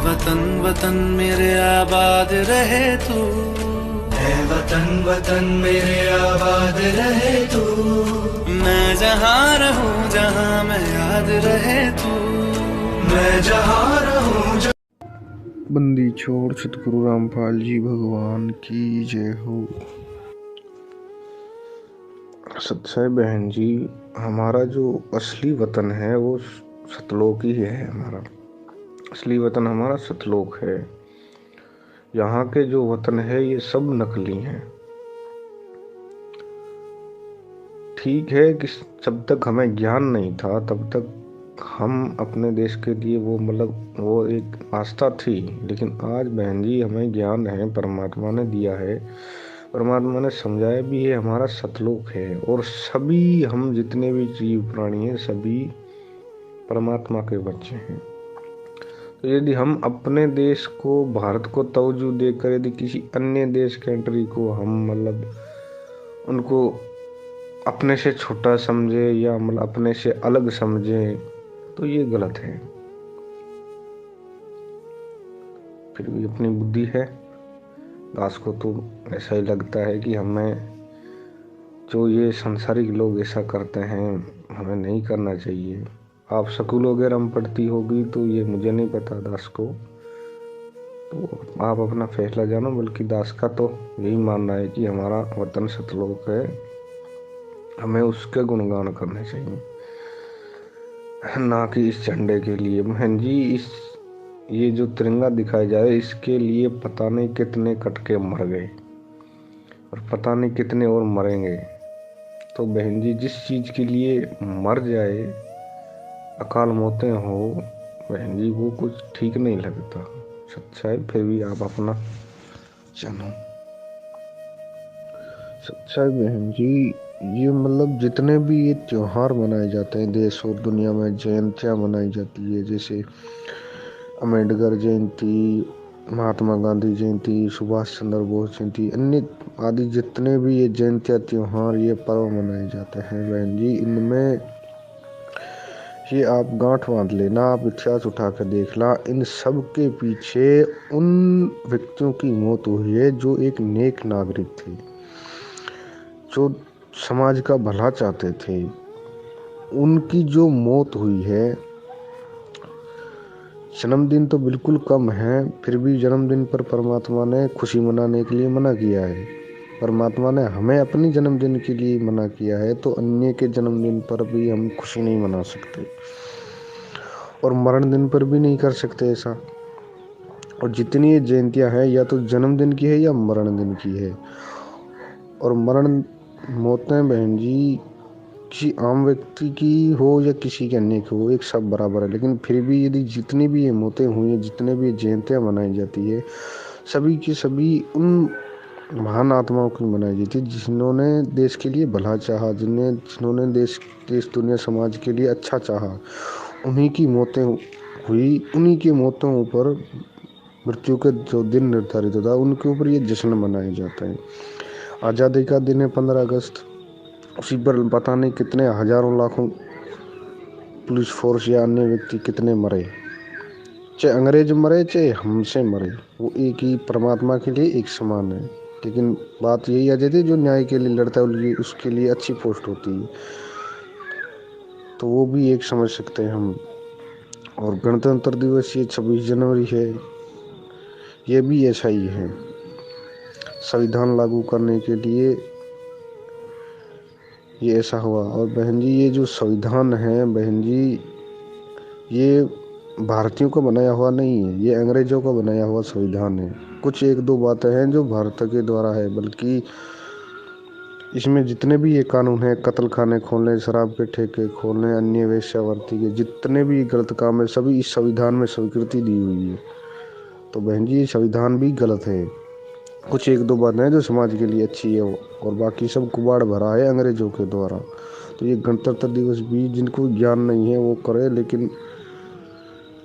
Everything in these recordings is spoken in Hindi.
वतन वतन मेरे आबाद रहे तू, है वतन वतन मेरे आबाद रहे तू। मैं जहाँ रहूं जहाँ मैं याद रहे तू, मैं जहाँ रहूं बंदी छोड़ सतगुरु रामपाल जी भगवान की जय हो। सच्चाई बहन जी, हमारा जो असली वतन है वो सतलोक ही है। हमारा असली वतन हमारा सतलोक है। यहाँ के जो वतन है ये सब नकली हैं। ठीक है कि जब तक हमें ज्ञान नहीं था तब तक हम अपने देश के लिए वो एक आस्था थी, लेकिन आज बहन जी हमें ज्ञान है, परमात्मा ने दिया है, परमात्मा ने समझाया भी है, हमारा सतलोक है। और सभी हम जितने भी जीव प्राणी हैं सभी परमात्मा के बच्चे हैं। तो यदि हम अपने देश को, भारत को तवज्जो देकर यदि किसी अन्य देश कंट्री को हम उनको अपने से छोटा समझे या अपने से अलग समझे तो ये गलत है। फिर भी अपनी बुद्धि है। दास को तो ऐसा ही लगता है कि हमें जो ये सांसारिक लोग ऐसा करते हैं हमें नहीं करना चाहिए। आप स्कूल वगैरह में पढ़ती होगी तो ये मुझे नहीं पता दास को, तो आप अपना फैसला जानो। बल्कि दास का तो यही मानना है कि हमारा वतन सतलोक है, हमें उसके गुणगान करने चाहिए, ना कि इस झंडे के लिए। बहन जी, ये जो तिरंगा दिखाया जाए इसके लिए पता नहीं कितने कटके मर गए और पता नहीं कितने और मरेंगे। तो बहन जी, जिस चीज़ के लिए मर जाए, अकाल मौतें हो, बहन जी वो कुछ ठीक नहीं लगता। सच्चाई फिर भी आप अपना जानो। सच्चाई बहन जी, ये जितने भी ये त्योहार मनाए जाते हैं देश और दुनिया में, जयंतियाँ मनाई जाती है, जैसे अम्बेडकर जयंती, महात्मा गांधी जयंती, सुभाष चंद्र बोस जयंती, अन्य आदि जितने भी ये जयंतियाँ, त्योहार, ये पर्व मनाए जाते हैं बहन जी, इनमें ये आप गांठ बांध लेना, आप इतिहास उठा कर देखना, इन सब के पीछे उन व्यक्तियों की मौत हुई है जो एक नेक नागरिक थे, जो समाज का भला चाहते थे। उनकी जो मौत हुई है, जन्मदिन तो बिल्कुल कम है, फिर भी जन्मदिन पर परमात्मा ने खुशी मनाने के लिए मना किया है। परमात्मा ने हमें अपनी जन्मदिन के लिए मना किया है, तो अन्य के जन्मदिन पर भी हम खुशी नहीं मना सकते और मरण दिन पर भी नहीं कर सकते ऐसा। और जितनी ये जयंतियाँ हैं या तो जन्मदिन की है या मरण दिन की है। और मरण मौतें बहन जी किसी आम व्यक्ति की हो या किसी के अन्य की हो, एक सब बराबर है। लेकिन फिर भी यदि जितनी भी ये मौतें हुई हैं, जितने भी ये जयंतियाँ मनाई जाती है, सभी की सभी उन महान आत्माओं की मनाई जाती है जिन्होंने देश के लिए भला चाहा, जिन्होंने देश दुनिया समाज के लिए अच्छा चाहा। उन्हीं की मौतें हुई, उन्हीं की मौतों पर मृत्यु के जो दिन निर्धारित होता है उनके ऊपर ये जश्न मनाया जाता है। आज़ादी का दिन है 15 अगस्त, उसी पर पता नहीं कितने हजारों लाखों पुलिस फोर्स या अन्य व्यक्ति कितने मरे, चाहे अंग्रेज मरे चाहे हमसे मरे, वो एक ही परमात्मा के लिए एक समान है। लेकिन बात यही आ जाती है, जो न्याय के लिए लड़ता है उसके लिए अच्छी पोस्ट होती है, तो वो भी एक समझ सकते हैं हम। और गणतंत्र दिवस ये 26 जनवरी है, ये भी ऐसा ही है। संविधान लागू करने के लिए ये ऐसा हुआ। और बहन जी, ये जो संविधान है बहन जी, ये भारतीयों का बनाया हुआ नहीं है, ये अंग्रेजों का बनाया हुआ संविधान है। कुछ एक दो बातें हैं जो भारत के द्वारा है, बल्कि इसमें जितने भी ये कानून हैं, कत्ल खाने खोलने, शराब के ठेके खोलने, अन्य वेश्यावृत्ति के जितने भी गलत काम है, सभी इस संविधान में स्वीकृति दी हुई है। तो बहन जी, ये संविधान भी गलत है। कुछ एक दो बातें हैं जो समाज के लिए अच्छी है और बाकी सब कुबाड़ भरा है अंग्रेजों के द्वारा। तो ये गणतंत्र दिवस भी जिनको ज्ञान नहीं है वो करे, लेकिन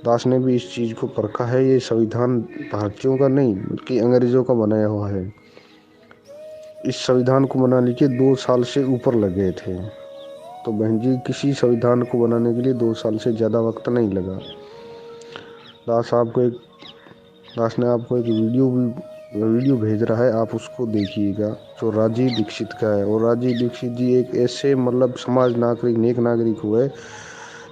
दास ने भी इस चीज़ को परखा है, ये संविधान भारतीयों का नहीं बल्कि अंग्रेजों का बनाया हुआ है। इस संविधान को बनाने के 2 साल से ऊपर लगे थे। तो बहन जी, किसी संविधान को बनाने के लिए 2 साल से ज़्यादा वक्त नहीं लगा। दास आपको एक दास ने आपको एक वीडियो भेज रहा है, आप उसको देखिएगा, जो राजीव दीक्षित का है। और राजीव दीक्षित जी एक ऐसे मतलब समाज नागरिक, नेक नागरिक हुए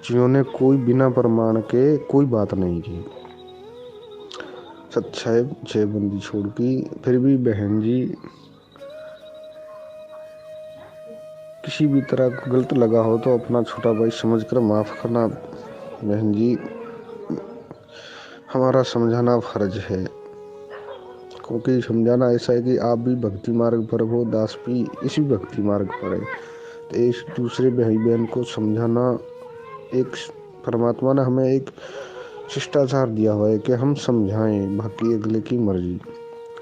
जिन्होंने कोई बिना प्रमाण के कोई बात नहीं की। सच्चाई छह बंदी छोड़ की। फिर भी बहन जी किसी भी तरह को गलत लगा हो तो अपना छोटा भाई समझकर माफ़ करना बहन जी, हमारा समझाना फर्ज है। क्योंकि समझाना ऐसा है कि आप भी भक्ति मार्ग पर हो, दास भी इसी भक्ति मार्ग पर है, तो एक दूसरे भाई बहन को समझाना, एक परमात्मा ने हमें एक शिष्टाचार दिया हुआ है कि हम समझाएं, बाकी अगले की मर्जी।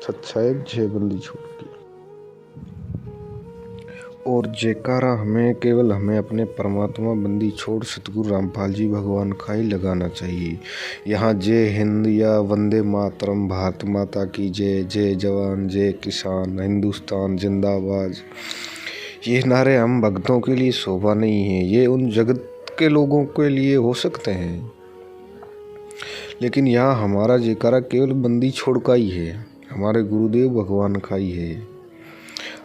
सच्चाई छह बंदी छोड़ की। और जयकारा हमें अपने परमात्मा बंदी छोड़ सतगुरु रामपाल जी भगवान का ही लगाना चाहिए। यहाँ जय हिंद या वंदे मातरम, भारत माता की जय, जय जवान जय किसान, हिंदुस्तान जिंदाबाद, ये नारे हम भक्तों के लिए शोभा नहीं है, ये उन जगत के लोगों के लिए हो सकते हैं, लेकिन यहाँ हमारा जयकारा केवल बंदी छोड़ का ही है, हमारे गुरुदेव भगवान का ही है।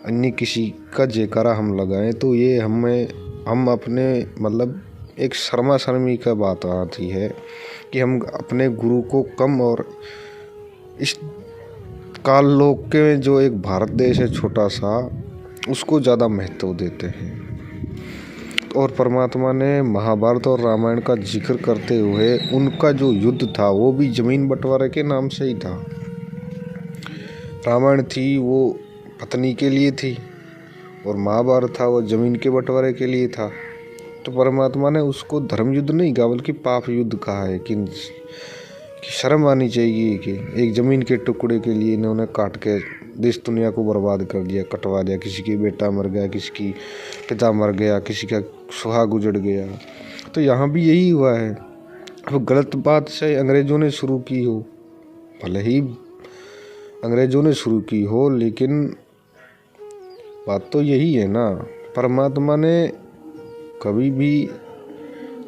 अन्य किसी का जयकारा हम लगाएं तो ये हम अपने मतलब एक शर्मा शर्मी का बात आती है कि हम अपने गुरु को कम, और इस काल लोक के जो एक भारत देश है छोटा सा, उसको ज़्यादा महत्व देते हैं। और परमात्मा ने महाभारत और रामायण का जिक्र करते हुए उनका जो युद्ध था वो भी जमीन बंटवारे के नाम से ही था। रामायण थी वो पत्नी के लिए थी, और महाभारत था वो जमीन के बंटवारे के लिए था। तो परमात्मा ने उसको धर्म युद्ध नहीं कहा बल्कि पाप युद्ध कहा है कि शर्म आनी चाहिए कि एक ज़मीन के टुकड़े के लिए इन्होंने काट के देश दुनिया को बर्बाद कर दिया, कटवा दिया। किसी की बेटा मर गया, किसी की पिता मर गया, किसी का सुहाग उजड़ गया। तो यहाँ भी यही हुआ है। अब गलत बात से अंग्रेज़ों ने शुरू की हो, भले ही अंग्रेज़ों ने शुरू की हो, लेकिन बात तो यही है ना, परमात्मा ने कभी भी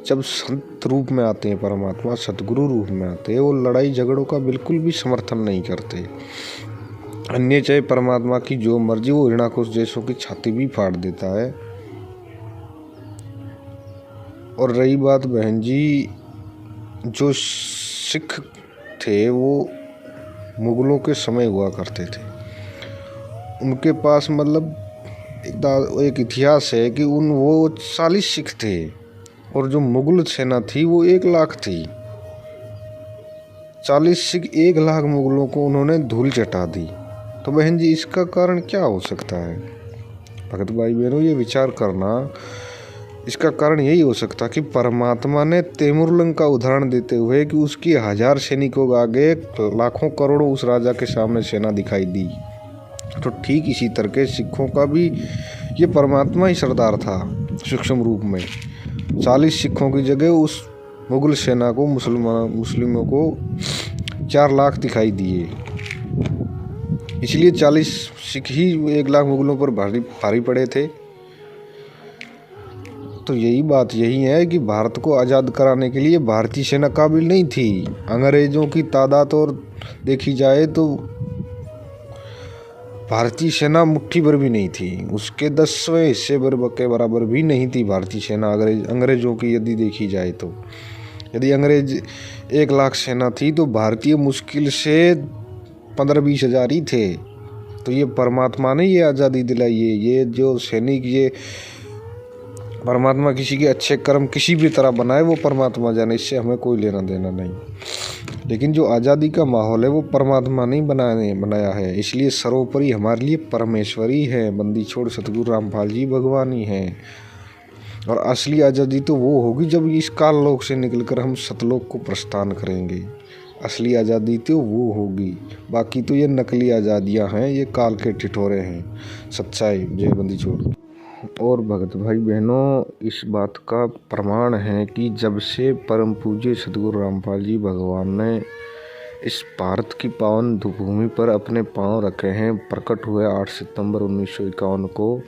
जब संत रूप में आते हैं, परमात्मा सतगुरु रूप में आते हैं, वो लड़ाई झगड़ों का बिल्कुल भी समर्थन नहीं करते। अन्य चाहे परमात्मा की जो मर्जी, वो हिरणाकुश जैसों की छाती भी फाड़ देता है। और रही बात बहन जी, जो सिख थे वो मुगलों के समय हुआ करते थे, उनके पास मतलब एक इतिहास है कि वो 40 सिख थे, और जो मुगल सेना थी वो 1 लाख थी। 40 सिख 1 लाख मुगलों को उन्होंने धूल चटा दी। तो बहन जी इसका कारण क्या हो सकता है? भगत भाई बहनों, ये विचार करना, इसका कारण यही हो सकता कि परमात्मा ने तैमूरलंग का उदाहरण देते हुए कि उसकी 1000 सैनिकों के आगे लाखों करोड़ों उस राजा के सामने सेना दिखाई दी। तो ठीक इसी तरह के सिखों का भी ये परमात्मा ही सरदार था सूक्ष्म रूप में। 40 सिखों की जगह उस मुगल सेना को, मुस्लिमों को 4 लाख दिखाई दिए। इसलिए 40 सिख ही 1 लाख मुगलों पर भारी पड़े थे। तो यही बात यही है कि भारत को आज़ाद कराने के लिए भारतीय सेना काबिल नहीं थी। अंग्रेज़ों की तादाद और देखी जाए तो भारतीय सेना मुट्ठी भर भी नहीं थी, उसके 10वें हिस्से भर के बराबर भी नहीं थी भारतीय सेना अंग्रेज़ों की यदि देखी जाए तो। यदि अंग्रेज 1 लाख सेना थी तो भारतीय मुश्किल से 15-20 हज़ार ही थे। तो ये परमात्मा ने ये आज़ादी दिलाई है। ये जो सैनिक, ये परमात्मा किसी के अच्छे कर्म किसी भी तरह बनाए वो परमात्मा जाने, इससे हमें कोई लेना देना नहीं। लेकिन जो आज़ादी का माहौल है वो परमात्मा नहीं बनाया है। इसलिए सर्वोपरि हमारे लिए परमेश्वरी है, बंदी छोड़ सतगुरु रामपाल जी भगवान ही हैं। और असली आज़ादी तो वो होगी जब इस काल लोक से निकलकर हम सतलोक को प्रस्थान करेंगे। असली आज़ादी तो वो होगी, बाकी तो ये नकली आज़ादियाँ हैं, ये काल के ठिठोरे हैं। सच्चाई जय बंदी छोड़। और भगत भाई बहनों, इस बात का प्रमाण है कि जब से परम पूज्य सतगुरु रामपाल जी भगवान ने इस भारत की पावन भूमि पर अपने पांव रखे हैं, प्रकट हुए 8 सितंबर 1951 को,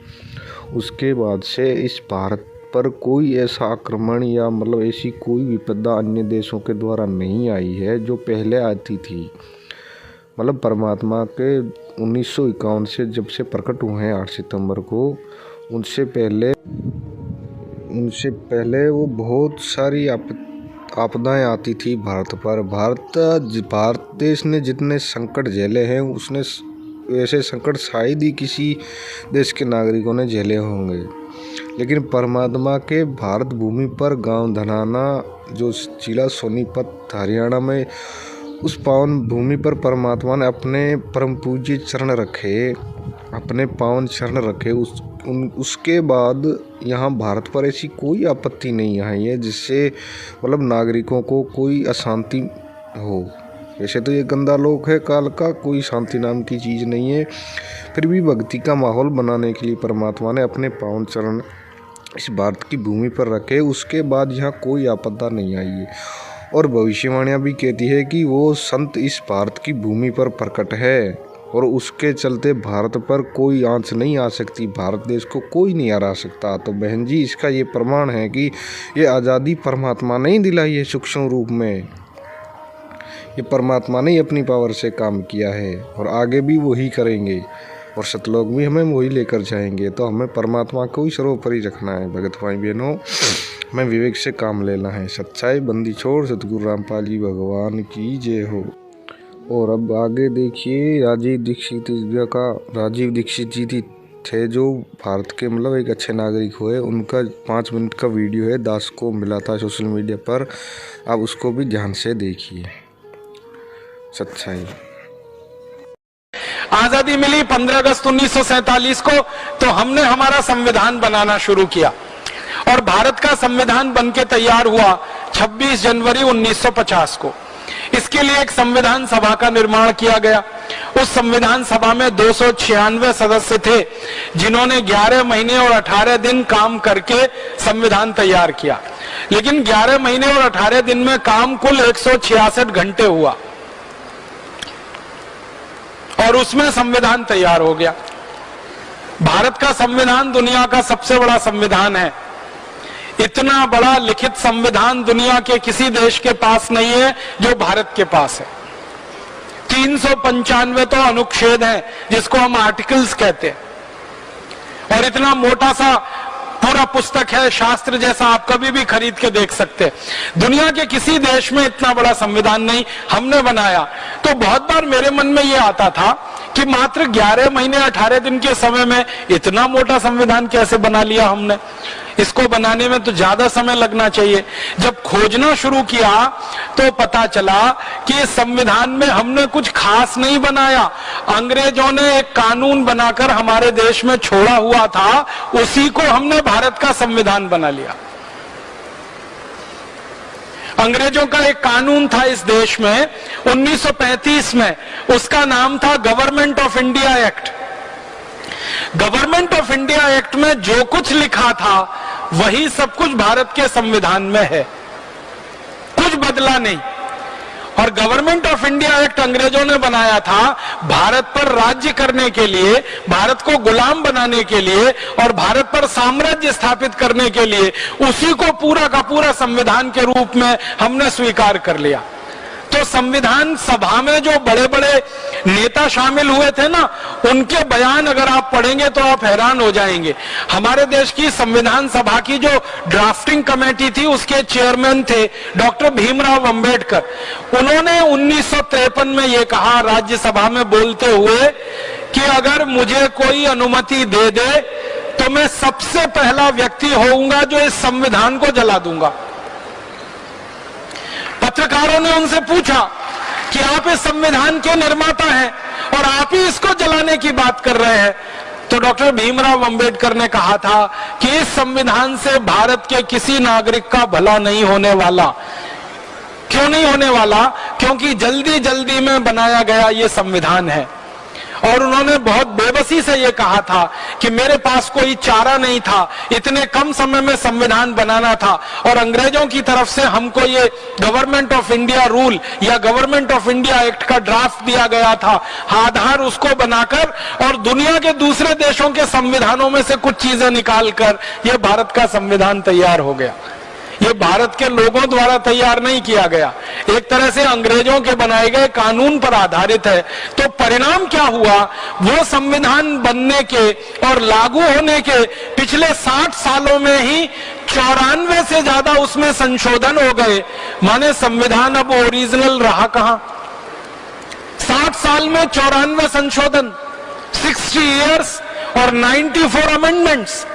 उसके बाद से इस भारत पर कोई ऐसा आक्रमण या मतलब ऐसी कोई विपदा अन्य देशों के द्वारा नहीं आई है जो पहले आती थी। मतलब परमात्मा के 1951 से जब से प्रकट हुए हैं 8 सितंबर को, उनसे पहले वो बहुत सारी आपदाएं आती थी भारत पर। भारत देश ने जितने संकट झेले हैं उसने ऐसे संकट शायद ही किसी देश के नागरिकों ने झेले होंगे। लेकिन परमात्मा के भारत भूमि पर गांव धनाना जो जिला सोनीपत हरियाणा में, उस पावन भूमि पर परमात्मा ने अपने परम पूज्य चरण रखे, अपने पावन चरण रखे। उसके बाद यहाँ भारत पर ऐसी कोई आपत्ति नहीं आई है जिससे मतलब नागरिकों को कोई अशांति हो। वैसे तो ये गंदा लोक है काल का, कोई शांति नाम की चीज़ नहीं है। फिर भी भक्ति का माहौल बनाने के लिए परमात्मा ने अपने पावन चरण इस भारत की भूमि पर रखे। उसके बाद यहाँ कोई आपदा नहीं आई है। और भविष्यवाणियाँ भी कहती है कि वो संत इस भारत की भूमि पर प्रकट है और उसके चलते भारत पर कोई आंच नहीं आ सकती, भारत देश को कोई नहीं हरा सकता। तो बहन जी, इसका ये प्रमाण है कि ये आज़ादी परमात्मा नहीं दिलाई है सूक्ष्म रूप में, ये परमात्मा ने अपनी पावर से काम किया है और आगे भी वही करेंगे और सतलोक भी हमें वही लेकर जाएंगे। तो हमें परमात्मा को ही सर्वोपरि रखना है। भगत भाई बहनों, हमें विवेक से काम लेना है। सच्चाई बंदी छोड़ सतगुरु रामपाल जी भगवान की जय हो। और अब आगे देखिए, राजीव दीक्षित जी थे जो भारत के मतलब एक अच्छे नागरिक हुए। उनका 5 मिनट का वीडियो है, दास को मिला था सोशल मीडिया पर, आप उसको भी ध्यान से देखिए। सच्चाई। आजादी मिली 15 अगस्त 1947 को, तो हमने हमारा संविधान बनाना शुरू किया और भारत का संविधान बनके तैयार हुआ 26 जनवरी 1950 को। इसके लिए एक संविधान सभा का निर्माण किया गया। उस संविधान सभा में 296 सदस्य थे जिन्होंने 11 महीने और 18 दिन काम करके संविधान तैयार किया। लेकिन 11 महीने और 18 दिन में काम कुल 166 घंटे हुआ और उसमें संविधान तैयार हो गया। भारत का संविधान दुनिया का सबसे बड़ा संविधान है। इतना बड़ा लिखित संविधान दुनिया के किसी देश के पास नहीं है जो भारत के पास है। 395 तो अनुच्छेद हैं जिसको हम आर्टिकल्स कहते हैं और इतना मोटा सा पूरा पुस्तक है, शास्त्र जैसा, आप कभी भी खरीद के देख सकते हैं। दुनिया के किसी देश में इतना बड़ा संविधान नहीं, हमने बनाया। तो बहुत बार मेरे मन में ये आता था कि मात्र 11 महीने 18 दिन के समय में इतना मोटा संविधान कैसे बना लिया हमने। इसको बनाने में तो ज्यादा समय लगना चाहिए। जब खोजना शुरू किया तो पता चला कि इस संविधान में हमने कुछ खास नहीं बनाया। अंग्रेजों ने एक कानून बनाकर हमारे देश में छोड़ा हुआ था, उसी को हमने भारत का संविधान बना लिया। अंग्रेजों का एक कानून था इस देश में 1935 में, उसका नाम था government of India act. Government of India act में जो कुछ लिखा था वही सब कुछ भारत के संविधान में है, कुछ बदला नहीं। और गवर्नमेंट ऑफ इंडिया एक्ट अंग्रेजों ने बनाया था भारत पर राज्य करने के लिए, भारत को गुलाम बनाने के लिए और भारत पर साम्राज्य स्थापित करने के लिए। उसी को पूरा का पूरा संविधान के रूप में हमने स्वीकार कर लिया। तो संविधान सभा में जो बड़े बड़े नेता शामिल हुए थे ना, उनके बयान अगर आप पढ़ेंगे तो आप हैरान हो जाएंगे। हमारे देश की संविधान सभा की जो ड्राफ्टिंग कमेटी थी उसके चेयरमैन थे डॉक्टर भीमराव अंबेडकर। उन्होंने 1953 में ये कहा राज्यसभा में बोलते हुए कि अगर मुझे कोई अनुमति दे दे तो मैं सबसे पहला व्यक्ति होऊंगा जो इस संविधान को जला दूंगा। पत्रकारों ने उनसे पूछा कि आप इस संविधान के निर्माता हैं और आप ही इसको जलाने की बात कर रहे हैं। तो डॉक्टर भीमराव अंबेडकर ने कहा था कि इस संविधान से भारत के किसी नागरिक का भला नहीं होने वाला। क्यों नहीं होने वाला? क्योंकि जल्दी जल्दी में बनाया गया ये संविधान है। और उन्होंने बहुत बेबसी से ये कहा था कि मेरे पास कोई चारा नहीं था, इतने कम समय में संविधान बनाना था और अंग्रेजों की तरफ से हमको ये गवर्नमेंट ऑफ इंडिया रूल या गवर्नमेंट ऑफ इंडिया एक्ट का ड्राफ्ट दिया गया था। आधार उसको बनाकर और दुनिया के दूसरे देशों के संविधानों में से कुछ चीजें निकालकर यह भारत का संविधान तैयार हो गया। ये भारत के लोगों द्वारा तैयार नहीं किया गया, एक तरह से अंग्रेजों के बनाए गए कानून पर आधारित है। तो परिणाम क्या हुआ, वो संविधान बनने के और लागू होने के पिछले 60 सालों में ही 94 से ज्यादा उसमें संशोधन हो गए। माने संविधान अब ओरिजिनल रहा कहां? 60 साल में 94 संशोधन, 60 इयर्स और 94 अमेंडमेंट्स।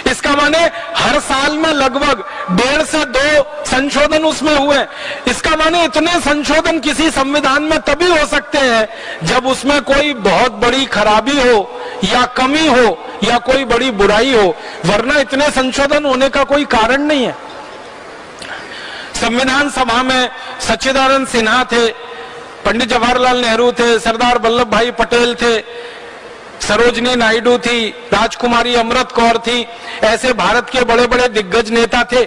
इसका माने हर साल में लगभग 1.5 से 2 संशोधन उसमें हुए। इसका माने इतने संशोधन किसी संविधान में तभी हो सकते हैं जब उसमें कोई बहुत बड़ी खराबी हो या कमी हो या कोई बड़ी बुराई हो, वरना इतने संशोधन होने का कोई कारण नहीं है। संविधान सभा में सच्चिदानंद सिन्हा थे, पंडित जवाहरलाल नेहरू थे, सरदार वल्लभ भाई पटेल थे, सरोजनी नायडू थी, राजकुमारी अमृत कौर थी, ऐसे भारत के बड़े बड़े दिग्गज नेता थे।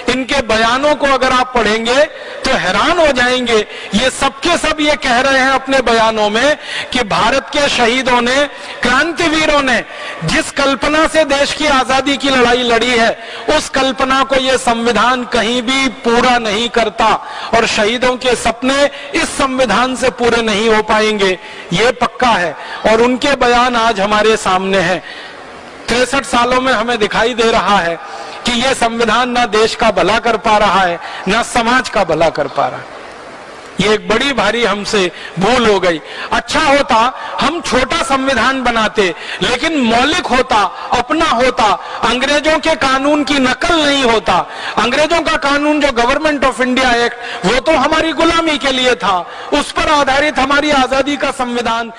इनके बयानों को अगर आप पढ़ेंगे तो हैरान हो जाएंगे। ये सबके सब ये कह रहे हैं अपने बयानों में कि भारत के शहीदों ने, क्रांतिवीरों ने जिस कल्पना से देश की आजादी की लड़ाई लड़ी है, उस कल्पना को ये संविधान कहीं भी पूरा नहीं करता और शहीदों के सपने इस संविधान से पूरे नहीं हो पाएंगे, ये पक्का है। और उनके बयान आज हमारे सामने हैं। 63 सालों में हमें दिखाई दे रहा है कि यह संविधान ना देश का भला कर पा रहा है, ना समाज का भला कर पा रहा है। ये एक बड़ी भारी हमसे भूल हो गई। अच्छा होता हम छोटा संविधान बनाते, लेकिन मौलिक होता, अपना होता, अंग्रेजों के कानून की नकल नहीं होता। अंग्रेजों का कानून जो गवर्नमेंट ऑफ इंडिया एक्ट, वो तो हमारी गुलामी के लिए था, उस पर आधारित हमारी आजादी का संविधान